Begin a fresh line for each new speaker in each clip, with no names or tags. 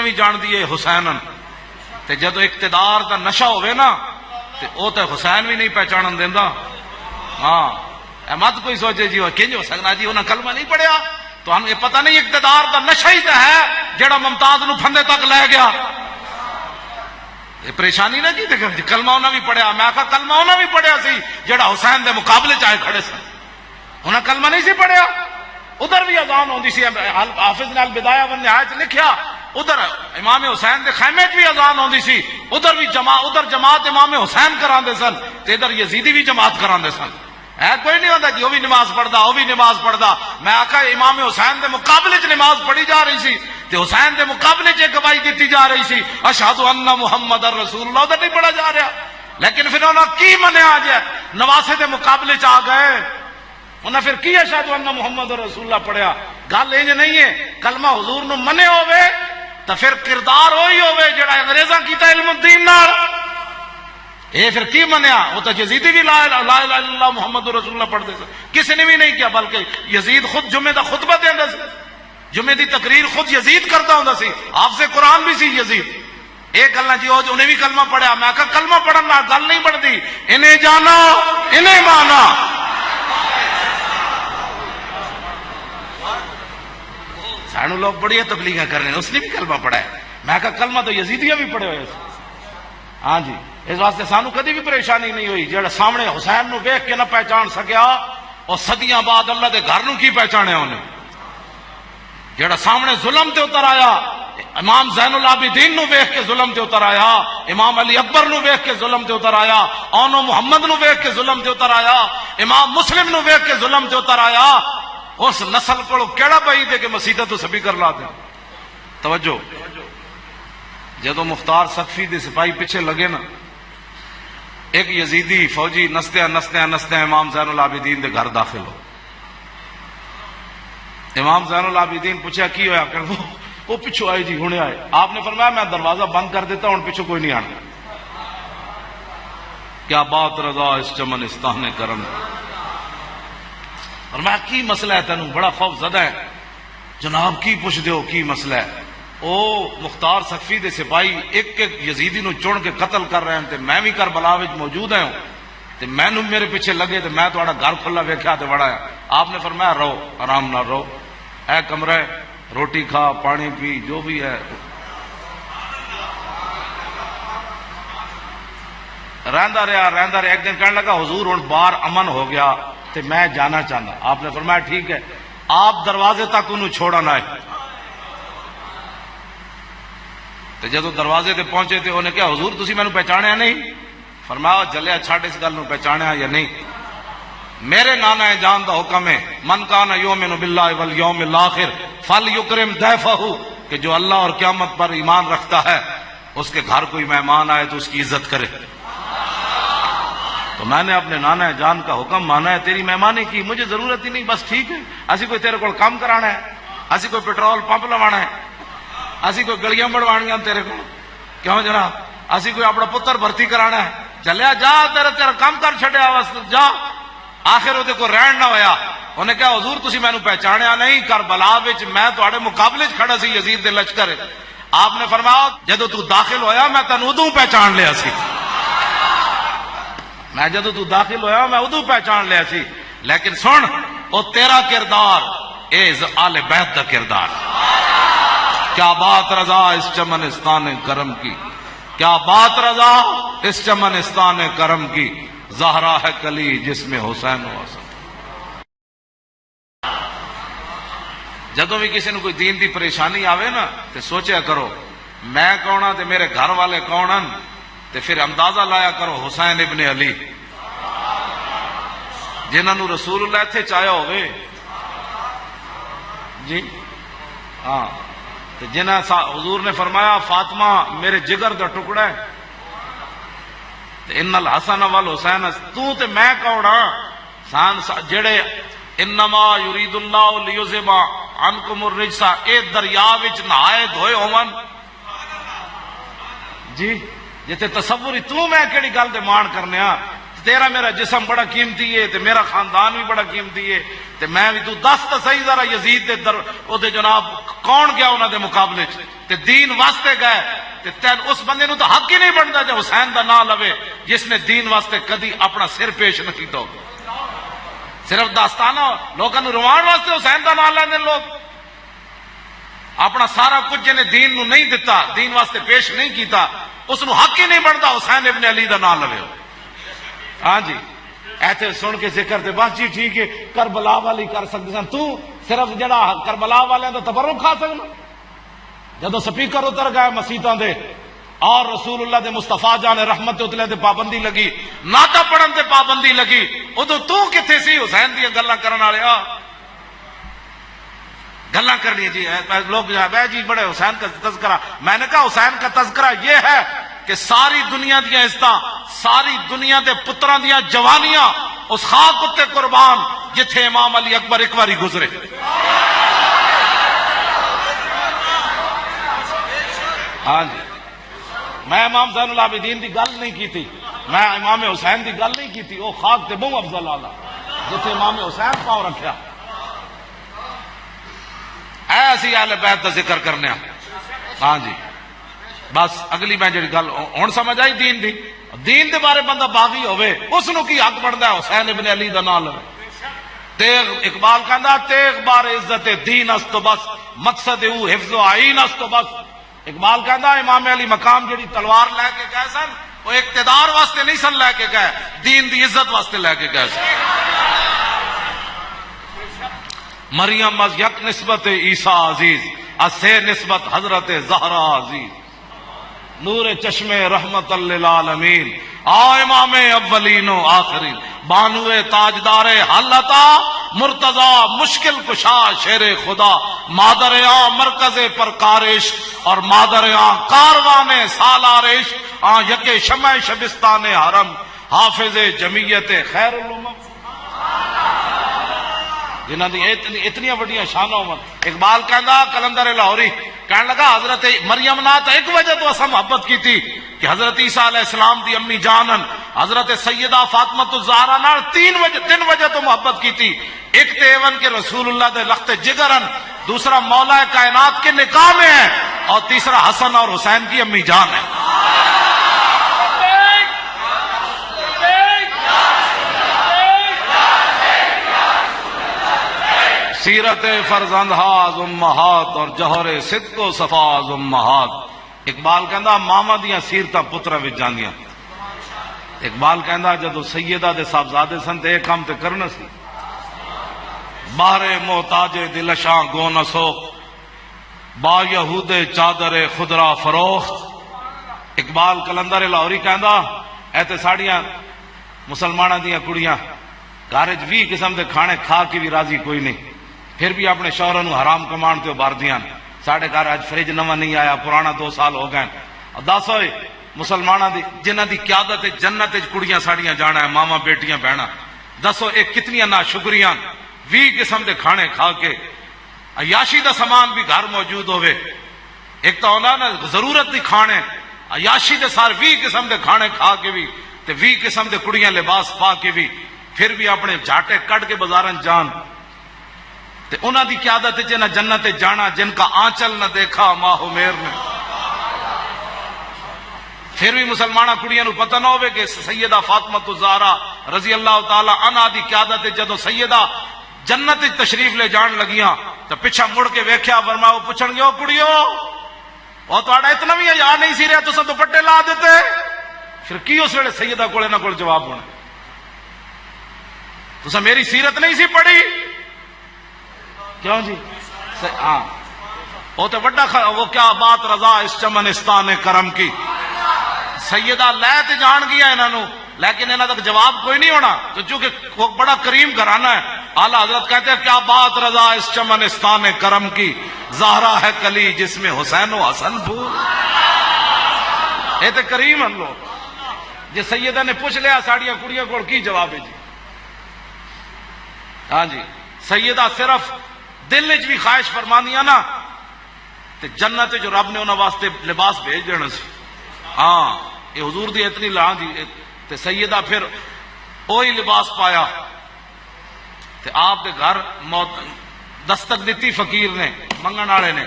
بھی جان دیے حسینن تے جدو اقتدار دا نشہ ہوئے نا تے او تے حسین بھی نہیں پہچانن دیندا. ہاں مت کوئی سوچے جی وہ کنج ہو سکنا جی انہاں کلمہ نہیں پڑھیا تو ہم یہ پتہ نہیں اقتدار دا نشہ ہی تے ہے جڑا ممتاز نو پھندے تک لے گیا. یہ پریشانی نہ جی دیکھ کلمہ انہاں بھی پڑھیا. میں کہا کلمہ انہاں بھی پڑھیا سی جڑا حسین دے مقابلے چ آئے کھڑے سن. انہاں کلمہ نہیں سی پڑھیا. ادھر بھی اذان ہوندی سی. حافظ نے البدایہ والنہایہ لکھیا ادھر امام حسین دے خیمے بھی اذان ہوندی سی. ادھر بھی جماعت امام حسین کراندے سن تے ادھر یزیدی بھی جماعت کراندے سن. کوئی نہیں ہوتا جی وہ بھی نماز پڑھدا وہ بھی نماز پڑھدا. میں آکھا امام حسین دے مقابلے چ نماز پڑھی جا رہی سی تے حسین دے مقابلے چ گواہی دیتی جا رہی سی اشہد ان محمد رسول اللہ. ادھر نہیں پڑھا جا رہا. لیکن پھر انہوں کی منیا جائے نواسے دے مقابلے چ آ گئے. انہیں پھر کی اشہد ان محمد رسول اللہ پڑھیا. گل انج نہیں ہے کلمہ حضور نو منے ہوئے تو پھر کردار وہی ہوئے جڑا انگریزاں کیتا علم الدین نال. اے پھر کی منیا. وہ تو یزیدی بھی لا الہ الا اللہ محمد رسول اللہ پڑھتے تھے. کسی نے بھی نہیں کیا بلکہ یزید خود جمعے دا خطبہ دیندا سی. جمعے دی تقریر خود یزید کرتا ہوندا سی. حافظ قرآن بھی سی یزید. ایک گل جی وہ انہیں بھی کلمہ پڑھیا. میں کہا کلمہ پڑھن نال گل نہیں بنتی. انہیں جانا انہیں مانا. سانو لوگ بڑی تبلیغیں کر رہے ہیں اس نے بھی کلمہ پڑھا ہے. میں کہا کلمہ تو یزیدیاں بھی پڑھے ہوئے. ہاں جی اس واسطے سانو کدی بھی پریشانی نہیں ہوئی. جڑا سامنے حسین نو ویکھ کے نہ پہچان سکیا اور صدیاں بعد اللہ دے گھر نو کی پہچانے انہیں. جڑا سامنے ظلم تے اتر آیا امام زین العابدین نو ویکھ کے ظلم تے اتر آیا. امام علی اکبر نو ویکھ کے ظلم تے اتر آیا. اونو محمد نو ویکھ کے ظلم تے اتر آیا. امام مسلم نو ویکھ کے ظلم تے اتر آیا. اس نسل کو کیڑا پائی دے کہ مسیطہ تو سبھی کر لا دے. توجہ جدو مختار سقفی دے سپاہی پیچھے لگے نا ایک یزیدی فوجی نستے امام زین العابدین دے گھر داخل ہو. امام زین العابدین پوچھا کی ہویا کہ وہ پیچھو آئے جی ہونے آئے. آپ نے فرمایا میں دروازہ بند کر دیتا ہوں پیچھو کوئی نہیں آنا. کیا بات رضا اس چمنستان کرم. فرمایا کی مسئلہ ہے تینوں بڑا خوف زدہ ہے. جناب کی پوچھ دیو کی مسئلہ ہے. او مختار سقفی دے سپاہی ایک ایک یزیدی نو چون کے قتل کر رہے ہیں. میں بھی کربلا وچ موجود ہوں تے میں نو میرے پیچھے لگے تے میں تہاڈا گھر کھلا ویکھیا تے بڑا ہے. آپ نے فرمایا رہو آرام نہ رہو اے کمرہ روٹی کھا پانی پی جو بھی ہے. رہندا رہا. ایک دن کہنے لگا حضور ہن باہر امن ہو گیا تے میں جانا چاہنا. آپ نے فرمایا ٹھیک ہے. آپ دروازے تک انہوں چھوڑا نہ ہے. تو جدو دروازے تے پہنچے تے انہیں کہا حضور تسی میں نو پہچانیا نہیں. فرمایا جلیا چھاڑ اس گل نو پہچانیا یا نہیں. میرے نانا جان دا حکم ہے من کان یؤمن باللہ والیوم الاخر فلیکرم ضیفہ کہ جو اللہ اور قیامت پر ایمان رکھتا ہے اس کے گھر کوئی مہمان آئے تو اس کی عزت کرے. تو میں نے اپنے نانا جان کا حکم مانا ہے. تیری مہمانی کی مجھے ضرورت ہی نہیں. بس ٹھیک ہے اسی کوئی تیرے کو کام کرانا ہے. اسی کوئی پیٹرول پمپ لوانا ہے. اسی کوئی گلیاں بڑھوانیاں تیرے کو. کیوں جناب اسی کوئی اپنا پتر بھرتی کرانا ہے. چلیا جا تیرا کام کر چھڑیا بس جا. آخر وہ کو رہن نہ ہویا. انہیں کہا حضور تسی میں نو پہچانیا نہیں. کربلا وچ میں تواڈے مقابلے چ کھڑا سی یزید دے لشکر. آپ نے فرمایا جدو تو داخل ہویا میں تینوں ادوں پہچان لیا سی. میں جدو تو داخل ہویا میں ادو پہچان لیا سی. لیکن سن او تیرا کردار اے آل بیت کا کردار. کیا بات رضا اس چمنستان کرم کی. کیا بات رضا اس چمنستان کرم کی. زہرا ہے کلی جس میں حسین و حسن. جدو بھی کسی نے کوئی دین دی پریشانی آوے نا تے سوچیا کرو میں کون ہاں تے میرے گھر والے کون ہیں تے پھر اندازہ لایا کرو حسین ابن علی جنہاں نو رسول اللہ اتھے چاہیا ہوئے جی. ہاں جنہاں حضور نے فرمایا فاطمہ میرے جگر دا ٹکڑا ہے. ان الحسن والحسین تو تے میں کون ہاں جڑے انما یرید اللہ لیذھب عنکم الرجس اے دریا وچ نہائے دھوئے ہون جی. جتے تصور ہی تو میں کیڑی گل دے مان کرنے ہاں. تیرا میرا جسم بڑا قیمتی ہے تے میرا خاندان بھی بڑا قیمتی ہے تے میں بھی تو دس تو صحیح ذرا یزید دے او دے جناب کون گیا انہاں دے مقابلے چ. تے دین واسطے گئے تے تین اس بندے نو تو حق ہی نہیں بنتا جو حسین دا نام لوے جس نے دین واسطے کدی اپنا سر پیش نہ کیتا ہو. صرف داستانہ لوگوں نو روان واسطے حسین دا نام لیندے لوگ. اپنا سارا کچھ جنہیں دین نو نہیں دتا، دین واسطے پیش نہیں کیتا، اس نو حق ہی نہیں بنتا حسین ابن علی دا نام لوے. ہاں جی ایتھے سن کے ذکر تے بس جی ٹھیک ہے کربلا والی کر سکتے سن، تو صرف جڑا کربلا والے دا تبرک کھا سکنا. جدو سپیکر اتر گئے مسیتاں دے اور رسول اللہ دے مصطفیٰ جان رحمت اتلے تے پابندی لگی، ناتا پڑھن تے پابندی لگی، ادو تو کتھے سی حسین دی گلاں کرن والے؟ گلاں کرنی جی لوگ جی بڑے حسین کا تذکرہ. میں نے کہا حسین کا تذکرہ یہ ہے کہ ساری دنیا دیا عزتاں، ساری دنیا دے پتراں دیا جوانیاں اس خاک اتے قربان جتھے امام علی اکبر ایک باری گزرے. ہاں جی میں امام زین العابدین دی گل نہیں کی تھی، میں امام حسین دی گل نہیں کی تھی. وہ خاک تے بہت افضل آلہ جتھے امام حسین پاؤں رکھیا. اے اسی اہل بیت دا ذکر کرنے. ہاں جی بس اگلی میں جڑی گل ہن سمجھ آئی دین دی. دین دے بارے بندہ باغی ہوئے اس نو کی حق بندا ہے حسین ابن علی دا نام لے. تیغ اقبال کہندا تیغ بار عزت دین است تو بس، مقصد او حفظ و عین است تو بس. اقبال کہندا امام علی مقام جڑی تلوار لے کے گئے سن وہ اقتدار واسطے نہیں سن لے کے گئے، دین دی عزت واسطے لے کے گئے سن. مریم از یک نسبت عیسیٰ عزیز، از سے نسبت حضرت زہرا عزیز. نور چشم رحمت للعالمین، آ امام اولین و آخرین، بانو تاجدار حالتا مرتضی مشکل کشا شیر خدا، مادر آ مرکز پرکارش اور مادر آ کاروان سالارش، آ یک شمع شبستان حرم، حافظ جمعیت خیر الامم. جنہ دی اتنی وڈیاں شانوں میں اقبال کہندا کلندر لاہوری کہنے لگا حضرت مریم نہ تو ایک وجہ تو اسا محبت کی تھی کہ حضرت عیسیٰ علیہ السلام دی امی جانن حضرت سیدہ فاطمہ الزہرا نال تین وجہ تو محبت کی تھی. ایک تے ایون کے رسول اللہ دے لخت جگرن، دوسرا مولا کائنات کے نکاح میں ہے، اور تیسرا حسن اور حسین کی امی جان ہے. سیرت فرزند ہاز امہات اور جوہر صدق و صفاز امہات. اقبال کہندا ماما دیاں سیرتاں پتراں وچ جاندیاں. اقبال کہندا جدو سیدہ دے صاحبزادے سن تے کام تے کرنا سی. باہر محتاج دلشاں گو نہ سوخ، با یہود چادر خدرا فروخت. اقبال کلندر لاہوری کہندا اے تے ساڑیاں مسلماناں دیاں کڑیاں گھر وچ 20 قسم دے کھانے کھا کے بھی راضی کوئی نہیں، پھر بھی اپنے شوہراں نو حرام کمان تے بار دیاں. ساڈے گھر اج فریج نواں نہیں آیا، پرانا 2 سال ہو گئے. دس ہوئے مسلماناں دی جنہاں دی قیادت جنت وچ کڑیاں ساڑیاں جانا ہے، ماما بیٹیاں بہنا. دسو اے کتنیاں ناشکریاں 20 قسم دے کھانے کھا کے. عیاشی دا سامان بھی گھر موجود ہوئے. ایک تو ہونا نا ضرورت دی کھانے، عیاشی دے سارے 20 قسم دے کھانے کھا کے بھی تے 20 قسم دے کڑیاں لباس پا کے بھی پھر بھی اپنے جھاٹے کٹ کے بازاراں جان. تے انہاں دی قیادت جنہ جنت جانا جن کا آنچل نہ دیکھا ماہ میر نے. پھر بھی مسلمانہ کڑیاں نو پتہ نہ ہوئے کہ سیدہ فاطمہ الزہرا رضی اللہ تعالی عنہا دی قیادت جدو سیدہ جنت تشریف لے جان لگیاں تو پچھا مڑ کے ویکھیا فرمایا وہ پوچھن گے او کڑیو او تہاڈا اتنا بھی حیا نہیں سی رہیا تساں دوپٹے لا دیتے. پھر کی اس ویلے سیدہ کولے نہ کول جواب ہونا تساں میری سیرت نہیں سی پڑھی کیوں جی؟ ہاں وہ تو بڑا وہ کیا بات رضا اس چمنستان کرم کی. سیدہ لے تے جان گیا انہوں لیکن انہوں تک جواب کوئی نہیں ہونا تو چونکہ وہ بڑا کریم گھرانہ ہے. اعلی حضرت کہتے ہیں کیا بات رضا اس چمنستان کرم کی، زہرا ہے کلی جس میں حسین و حسن پھول. یہ تو کریم ہم لوگ. جی سیدہ نے پوچھ لیا ساڑیاں کڑیاں کو کی جواب ہے جی. ہاں جی سیدہ صرف دل وچ بھی خواہش فرمانیاں نا تے جنت جو رب نے انہاں واسطے لباس بھیج دینا سی. ہاں یہ حضور دی اتنی لاں دی تے سیدہ پھر وہی لباس پایا تے آپ دے گھر موت دستک دیتی فقیر نے منگن والے نے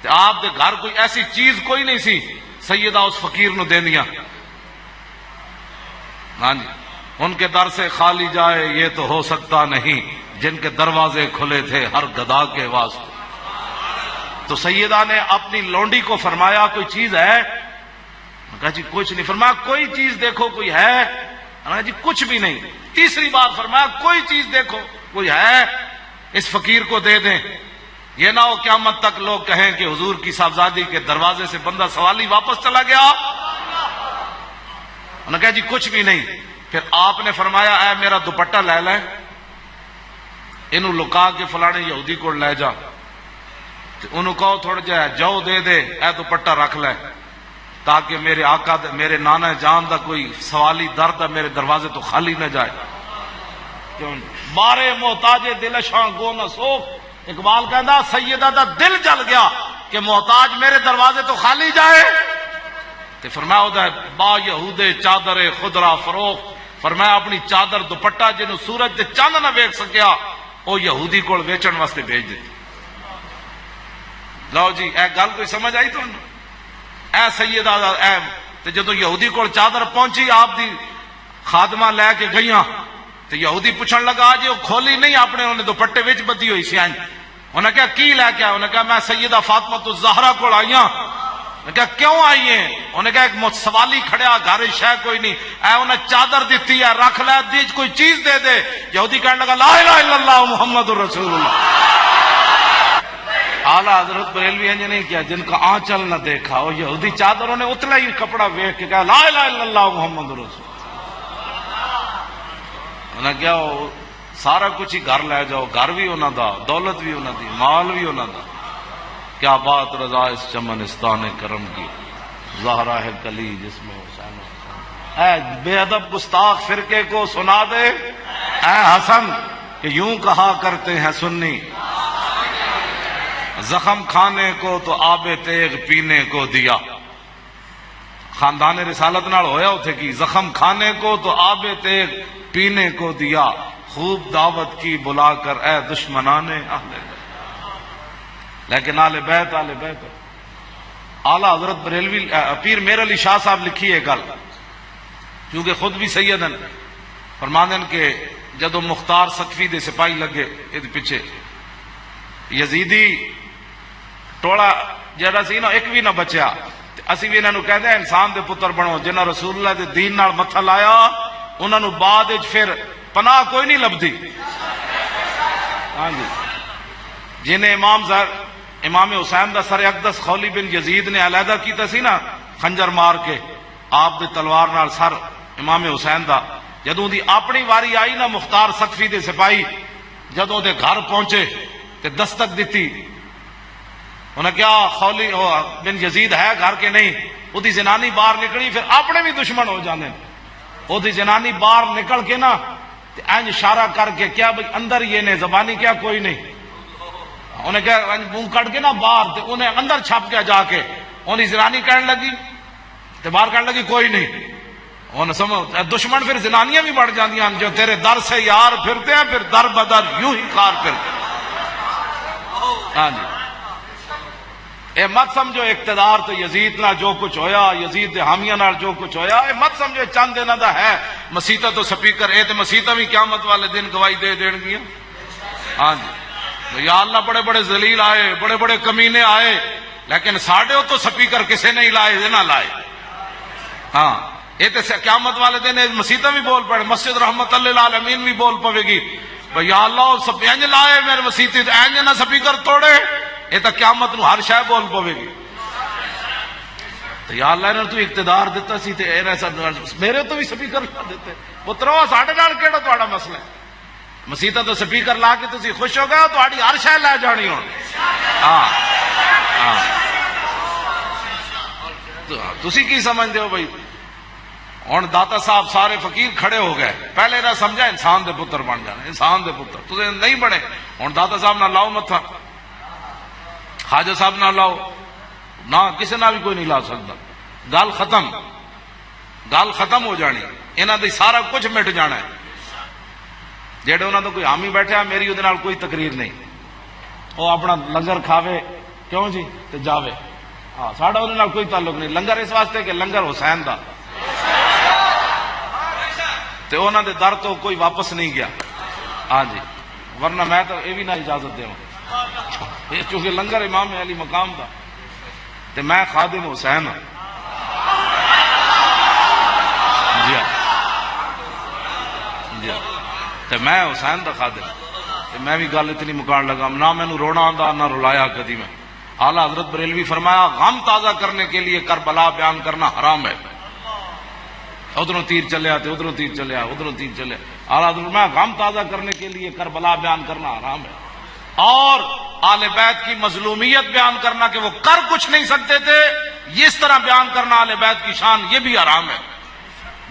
تے آپ دے گھر کوئی ایسی چیز کوئی نہیں سی سیدہ اس فقیر نو دے دیا. ہاں جی، ان کے در سے خالی جائے یہ تو ہو سکتا نہیں، جن کے دروازے کھلے تھے ہر گدا کے واسطے. تو سیدہ نے اپنی لونڈی کو فرمایا کوئی چیز ہے؟ کہا جی کچھ نہیں. فرمایا کوئی چیز دیکھو کوئی ہے؟ کہا جی کچھ بھی نہیں. تیسری بار فرمایا کوئی چیز دیکھو کوئی ہے؟ اس فقیر کو دے دیں. یہ نہ ہو قیامت تک لوگ کہیں کہ حضور کی صاحبزادی کے دروازے سے بندہ سوالی واپس چلا گیا. انہوں نے کہا جی کچھ بھی نہیں. پھر آپ نے فرمایا اے میرا دوپٹہ لے لیں، انہوں لکا کے فلانے یہودی کو لے جا، انہوں کہو تھوڑا جا جو دے دے اے دوپٹہ رکھ لے، تاکہ میرے آقا میرے نانا جان دا کوئی سوالی درد ہے میرے دروازے تو خالی نہ جائے. بارے محتاج دل شاں گو نہ سوکھ. اقبال کہندا سیدہ دا دل جل گیا کہ محتاج میرے دروازے تو خالی جائے. تے فرمایا ہوتا ہے با یہودے چادر خدرا فروخت. فرمایا اپنی چادر دوپٹہ جنہوں سورج تے چاند نہ ویکھ سکیا وہ یہودی کو ویچن واسطے بھیج دیتی. لو جی اے گل کوئی سمجھ آئی تو اے سیدہ اے تے جدو یہودی کو چادر پہنچی آپ دی خادمہ لے کے گئیاں تو یہودی پوچھن لگا جی وہ کھولی نہیں اپنے انہوں نے دوپٹے وچ بدی ہوئی سی. انہوں نے کہا کی لے کے آیا؟ انہوں نے کہا میں سیدہ فاطمہ الزہرا کو آئی ہاں. انہوں نے کہا کیوں آئی ہیں؟ انہوں نے کہا ایک سوالی کھڑیا گھر شے کوئی نہیں، اے انہیں چادر دیتی ہے رکھ لے، دی کوئی چیز دے دے. یہودی کہنے لگا لا الہ الا اللہ محمد الرسول اللہ. اعلیٰ حضرت بریلوی ہیں نہیں کیا جن کا آنچل نہ دیکھا، وہ یہودی چادروں نے اتلا ہی کپڑا ویکھ کے کہا لا الہ الا اللہ محمد رسول. انہوں نے کیا سارا کچھ ہی گھر لے جاؤ، گھر بھی انہوں دا، دولت بھی انہوں دی، مال بھی انہوں دا. کیا بات رضا اس چمنستان کرم کی، زہرا ہے کلی جس میں حسین. اے بے ادب گستاخ فرقے کو سنا دے اے حسن کہ یوں کہا کرتے ہیں سنی، زخم کھانے کو تو آب تیغ پینے کو دیا. خاندان رسالت نال ہویا اتھے کی زخم کھانے کو تو آب تیغ پینے کو دیا، خوب دعوت کی بلا کر اے دشمنان اہل بیت. لیکن آل بیت اعلیٰ حضرت بریلوی پیر میر علی شاہ صاحب لکھی ہے گل، کیونکہ خود بھی سیدن فرماندن کہ جدو مختار سقفی دے سپاہی لگے یہ پیچھے یزیدی ٹوڑا جڑا سی نا ایک بھی نہ بچیا. اسی بھی انہوں کہتے ہیں انسان دے پتر بنو جنہاں رسول اللہ دے دین نال متھا لایا انہوں بعد پھر پناہ کوئی نہیں لبدی. ہاں جی جنہیں امام حسین دا سر اقدس خولی بن یزید نے علیحدہ کیتا سی نا خنجر مار کے آپ دے تلوار نال سر امام حسین دا، جدوں دی اپنی واری آئی نا مختار سقفی دے سپاہی جدوں دے گھر پہنچے تے دستک دیتی. انہیں کیا خولی بن یزید ہے گھر کے نہیں؟ وہ دی زنانی باہر نکلی، پھر اپنے بھی دشمن ہو جانے. وہ دی زنانی باہر نکل کے نا اینج اشارہ کر کے کیا بھئی اندر یہ نے زبانی کیا کوئی نہیں. انہیں کیا منہ کٹ کے نا باہر تے انہیں اندر چھپ گیا جا کے. انہیں زنانی کہنے لگی تے باہر کہنے لگی کوئی نہیں. انہیں سمجھ دشمن پھر زنانیاں بھی بڑھ جاتی ہیں جو تیرے در سے یار پھرتے ہیں پھر در بدر یوں ہی خار پھرتے ہیں. ہاں جی اے مت سمجھو اقتدار تو یزید نہ جو کچھ ہویا، یزید دے حامیاں نال جو کچھ ہویا، اے مت سمجھو چند دنوں دا ہے. مسیطہ تو سپیکر اے تے مسیطہ بھی قیامت والے دن گواہی دے دین گیا. ہاں جی یا اللہ بڑے بڑے ذلیل آئے، بڑے بڑے کمینے آئے، لیکن ساڈے تو سپیکر کسے نہیں لائے نہ لائے. ہاں یہ تے قیامت والے دن مسیطہ بھی بول پڑے، مسجد رحمت اللہ العالمین بھی بول پوے گی بھئی یا اللہ سب اینج لائے میرے مسیطے اینج نہ سپیکر توڑے. یہ تو قیامت نو ہر شے بول پوے گی. تو یا اللہ نے تو اقتدار دیتا سی تے ایسا میرے تو بھی سپیکر لا دیتے. پترو ساڈے نال کیڑا تہاڈا مسئلہ ہے؟ مسیطہ تو سپیکر لا کے تسی خوش ہو گئے، تہاڈی ہر شے لے جانی ہون. ہاں ہاں تسی کی سمجھدے ہو بھائی؟ ہن داتا صاحب سارے فقیر کھڑے ہو گئے. پہلے نہ سمجھا انسان دے پتر بن جانا، انسان دے پتر تسی نہیں بنے. ہن داتا صاحب نہ لاؤ متھا، خواجہ صاحب نہ لاؤ، نہ کسی نہ بھی کوئی نہیں لا سکتا. گل ختم، گل ختم ہو جانی. انہاں دی سارا کچھ مٹ جانا ہے. جہے انہاں دا کوئی حامی بیٹھا میری وہ کوئی تقریر نہیں. وہ اپنا لنگر کھاوے کیوں جی تے جاوے. ہاں ساڈا انہاں نال کوئی تعلق نہیں. لنگر اس واسطے کہ لنگر حسین دا تے انہاں دے در تو کوئی واپس نہیں گیا. ہاں جی ورنہ میں تو یہ بھی نہ اجازت دیواں چونکہ لنگر امام علی مقام دا تے میں خادم حسین ہاں. جی جی تے میں حسین دا خادم تے میں بھی گل اتنی مکان لگا نہ مینوں رونا آندا نہ رلایا کدی میں. اعلیٰ حضرت بریلوی فرمایا غم تازہ کرنے کے لیے کربلا بیان کرنا حرام ہے. ادھروں تیر چلیا تے ادھروں تیر چلیا ادھروں تیر چلیا. اعلیٰ حضرت فرمایا غم تازہ کرنے کے لیے کربلا بیان کرنا حرام ہے. اور آل بیت کی مظلومیت بیان کرنا کہ وہ کر کچھ نہیں سکتے تھے یہ اس طرح بیان کرنا آل بیت کی شان یہ بھی حرام ہے.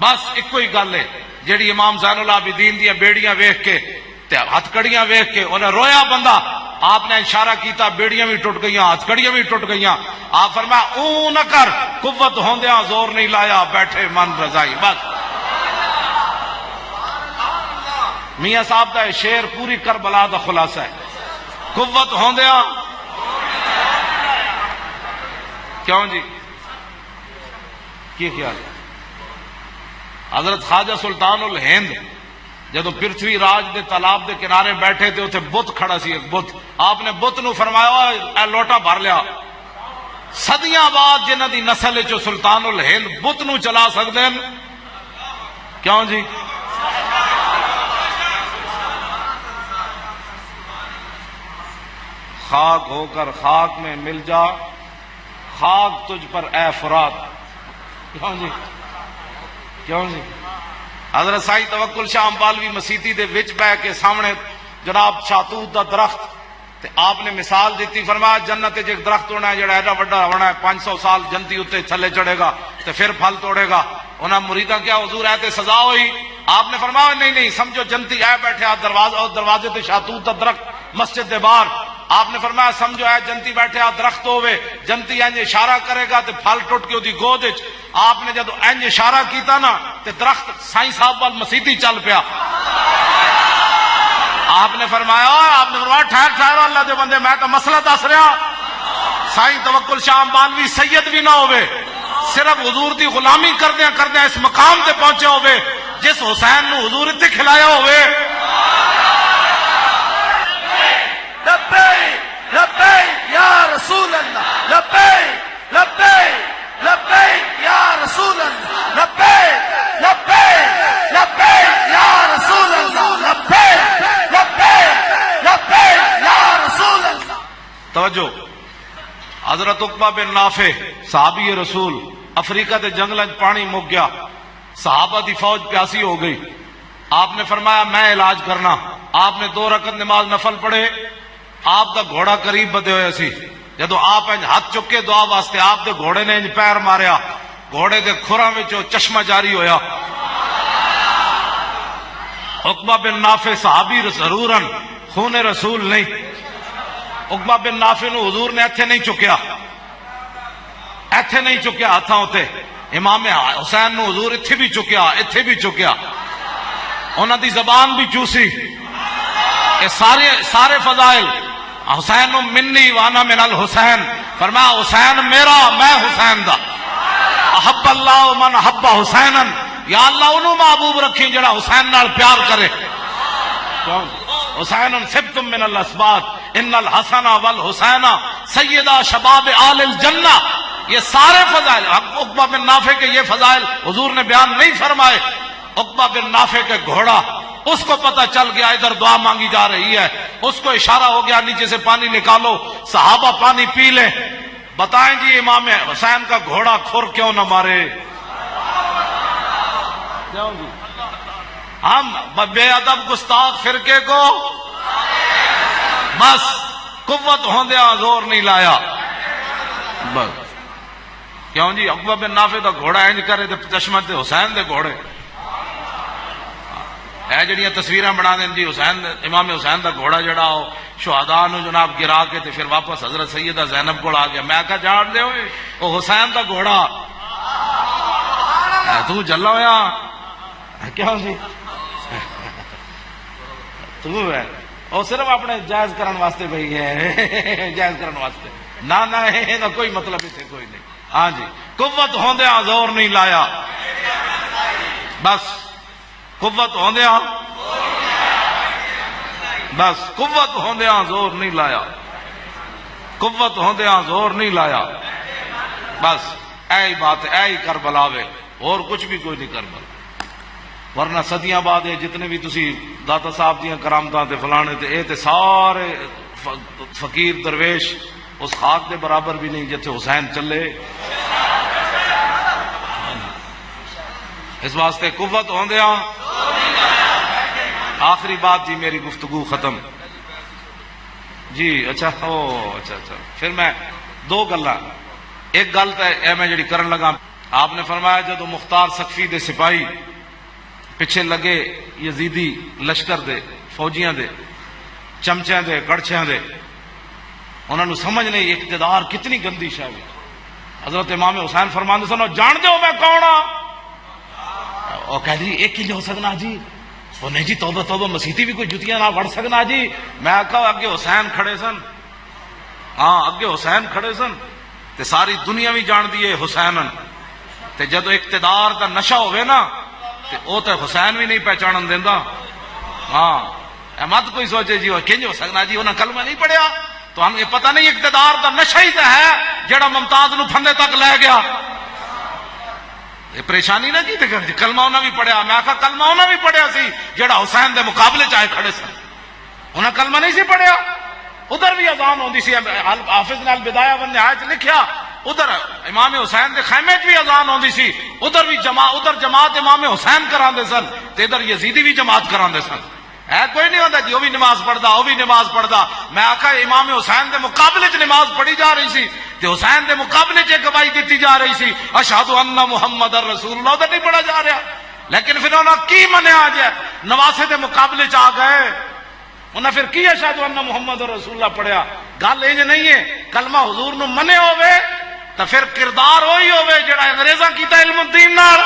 بس ایک ہی گل ہے جیڑی امام زین العابدین دیا بیڑیاں ویکھ کے تے ہتھ کڑیاں ویکھ کے انہیں رویا بندہ. آپ نے اشارہ کیتا بیڑیاں بھی ٹوٹ گئیاں ہتھ کڑیاں بھی ٹوٹ گئیاں. آپ فرمایا اوں نہ کر قوت ہوندیاں زور نہیں لایا بیٹھے من رضائی. بس میاں صاحب دا شعر پوری کربلا دا خلاصہ ہے. قوت ہوندیاں کیوں جی کی خیال ہے. حضرت خواجہ سلطان الہند جدو پرتھوی راج دے تالاب دے کنارے بیٹھے تھے اتنے بت کھڑا سی ایک بت. آپ نے بت نو فرمایا اے لوٹا بھر لیا. صدیاں بعد جنہ دی نسل چو سلطان الہند بت نو چلا سکتے ہیں کیوں جی. خاک ہو کر خاک میں مل جا خاک تجھ پر اے فرات. کیوں جی کیوں جی. حضرت سائی توکل شاہ امبالوی مسیتی دے وچ بہ کے سامنے جناب شاتوت دا درخت تے آپ نے مثال دیتی. فرمایا جنت وچ ایک درخت ہونا ہے جڑا ایڈا بڑا ہونا ہے 500 سال جنتی اتنے تھلے چڑھے گا تے پھر پھل توڑے گا. انہاں مریداں کیا حضور ہے تے سزا ہوئی. آپ نے فرمایا نہیں نہیں سمجھو جنتی اے بیٹھے آ دروازے تے شاتوت دا درخت مسجد دے باہر. آپ نے فرمایا سمجھو اے جنتی بیٹھے آ درخت ہوئے جنتی انج اشارہ کرے گا تے پھل ٹوٹ کے دی گود وچ. آپ نے جدو انج اشارہ کیتا نا تے درخت سائیں صاحب وال مسیتی چل پیا. آپ نے فرمایا ٹھہر ٹھہر اللہ دے بندے میں تو مسئلہ دس رہا. سائیں توکل شاہ امبالوی سید بھی نہ ہوئے صرف حضور دی غلامی کردیا اس مقام تے پہنچے ہوئے جس حسین نو حضور اتنے کھلایا ہوئے.
لبیک لبیک یا رسول اللہ لبیک لبیک لبیک یا رسول اللہ لبیک لبیک لبیک یا رسول اللہ لبیک لبیک لبیک یا رسول اللہ.
توجہ. حضرت عقبہ بن نافع صحابی رسول افریقہ دے جنگل پانی مک گیا صحابہ دی فوج پیاسی ہو گئی. آپ نے فرمایا میں علاج کرنا. آپ نے 2 رکعت نماز نفل پڑھے. آپ دا گھوڑا قریب بدے ہوئے سی. جدو آپ انج ہاتھ چکے دعا واسطے آپ دے گھوڑے نے انج پیر ماریا گھوڑے دے کھراں وچوں چشمہ جاری ہویا. عقبہ بن نافع صحابی ضرورن خون رسول نہیں. عقبہ بن نافع نو حضور نے ایتھے نہیں چکیا ہاتھاں ہوتے. امام حسین نو حضور اتھے بھی چکیا اتھے بھی چکیا. انہاں دی زبان بھی چوسی. اے سارے فضائل حسین منی وانا من الحسین. فرمایا حسین میرا میں حسین دا. احب اللہ من احب حسینا. یا اللہ انہوں محبوب رکھی جڑا حسین نال پیار کرے. حسین سبتم من الاسبات ان الحسن والحسین سیدہ شباب آل الجنہ. یہ سارے فضائل عقبہ بن نافع کے یہ فضائل حضور نے بیان نہیں فرمائے. عقبہ بن نافع کے گھوڑا اس کو پتہ چل گیا ادھر دعا مانگی جا رہی ہے. اس کو اشارہ ہو گیا نیچے سے پانی نکالو صحابہ پانی پی لیں. بتائیں جی امام حسین کا گھوڑا کھر کیوں نہ مارے. ہم بے ادب گستاخ فرقے کو بس قوت ہوندیا زور نہیں لایا. بس کیوں جی عقبہ بن نافع دا گھوڑا انج کرے تے چشمہ تے حسین دے گھوڑے. اے جڑیاں تصویراں بنا دیں جی حسین امام حسین دا گھوڑا جڑا ہو شہداء نو جناب گرا کے تے پھر واپس حضرت سیدہ زینب کو آ گیا. میں کہا جان دے ہوئے او حسین دا گھوڑا تو جلا ہویا کیوں جی تو ہے او صرف اپنے جائز کرن واسطے بھئی ہے جائز کرن واسطے. نہ یہ کوئی مطلب اتنے کوئی نہیں. ہاں جی قوت ہوندیا زور نہیں لایا. بس قوت ہوندیا بس قوت ہوندیا زور نہیں لایا. قوت ہوندیا زور نہیں لایا. بس ایہی بات ہے, ایہی کربلا وے, اور کچھ بھی کوئی نہیں کربلا. ورنہ صدیاں بعد جتنے بھی تسی داتا صاحب دیاں کرامتاں تے فلانے تے اے تے سارے فقیر درویش اس خاک دے برابر بھی نہیں جتھے حسین چلے. اس واسطے قوت ہوندیا. آخری بات جی میری گفتگو ختم جی. اچھا پھر میں دو گلاں. ایک گل تے اے میں جڑی کرن لگا, آپ نے فرمایا جدو مختار سقفی دے سپاہی پیچھے لگے یزیدی لشکر دے فوجیاں دے چمچیاں دے کڑچیاں دے, انہوں نے سمجھ نہیں اقتدار کتنی گندی شے ہے. حضرت امام حسین فرماندے سن جان دے ہو میں کون ہاں؟ وہ کہہ دی ایک کلے ہو سکنا جی. وہ نہیں جی توبہ توبہ مسیتی بھی کوئی جتیاں نہ وڑ سکنا جی. میں کہا اگے حسین کھڑے سن. ہاں اگے حسین کھڑے سن تے ساری دنیا بھی جان دیے حسینن. تے جدو اقتدار دا نشہ ہوئے نا تے او تے حسین بھی نہیں پہچانن دیندا. ہاں مت کوئی سوچے جی وہ کنج ہو سکنا جی انہاں کلمہ نہیں پڑھیا. تو ہم یہ پتہ نہیں اقتدار دا نشہ ہی تے ہے جڑا ممتاز نو پھندے تک لے گیا. یہ پریشانی نہ کی تے کلمہ انہاں بھی پڑھیا. میں آکھا کلمہ انہاں بھی پڑھیا سی جڑا حسین دے مقابلے چاہے کھڑے سن. انہاں کلمہ نہیں سی پڑھیا. ادھر بھی اذان ہوندی سی. حافظ نے البدایہ والنہایہ لکھیا ادھر امام حسین دے خیمے بھی اذان ہوندی سی. ادھر بھی جماعت امام حسین کراندے سن تے ادھر یزیدی بھی جماعت کراندے سن. ہے کوئی نہیں ہوتا جی وہ بھی نماز پڑھدا وہ بھی نماز پڑھدا. میں آکھا امام حسین دے مقابلے چ نماز پڑھی جا رہی سی تے حسین دے مقابلے چ گواہی دیتی جا رہی سی اشہد ان محمد رسول اللہ. ادھر نہیں پڑھا جا رہا. لیکن پھر انہوں نے کی منیا جائے نواسے دے مقابلے چ آ گئے. انہیں پھر کی اشہد ان محمد رسول اللہ پڑھیا. گل انج نہیں ہے کلمہ حضور نو منے ہوئے تو پھر کردار وہی ہوئے جڑا انگریزاں کیتا علم الدین نال.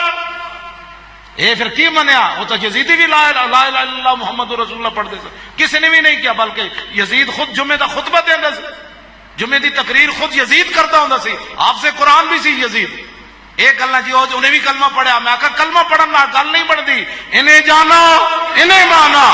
اے پھر کی منیا؟ وہ تو یزیدی بھی لا الہ الا اللہ محمد رسول اللہ پڑھتے تھے. کسی نے بھی نہیں کیا بلکہ یزید خود جمعے دا خطبہ دیندا سی. جمعے دی تقریر خود یزید کرتا ہوندا سی. آپ سے قرآن بھی سی یزید. ایک گل نہ جی انہیں بھی کلمہ پڑھیا. میں کہا کلمہ پڑھن نال گل نہیں بنتی. انہیں جانا انہیں مانا.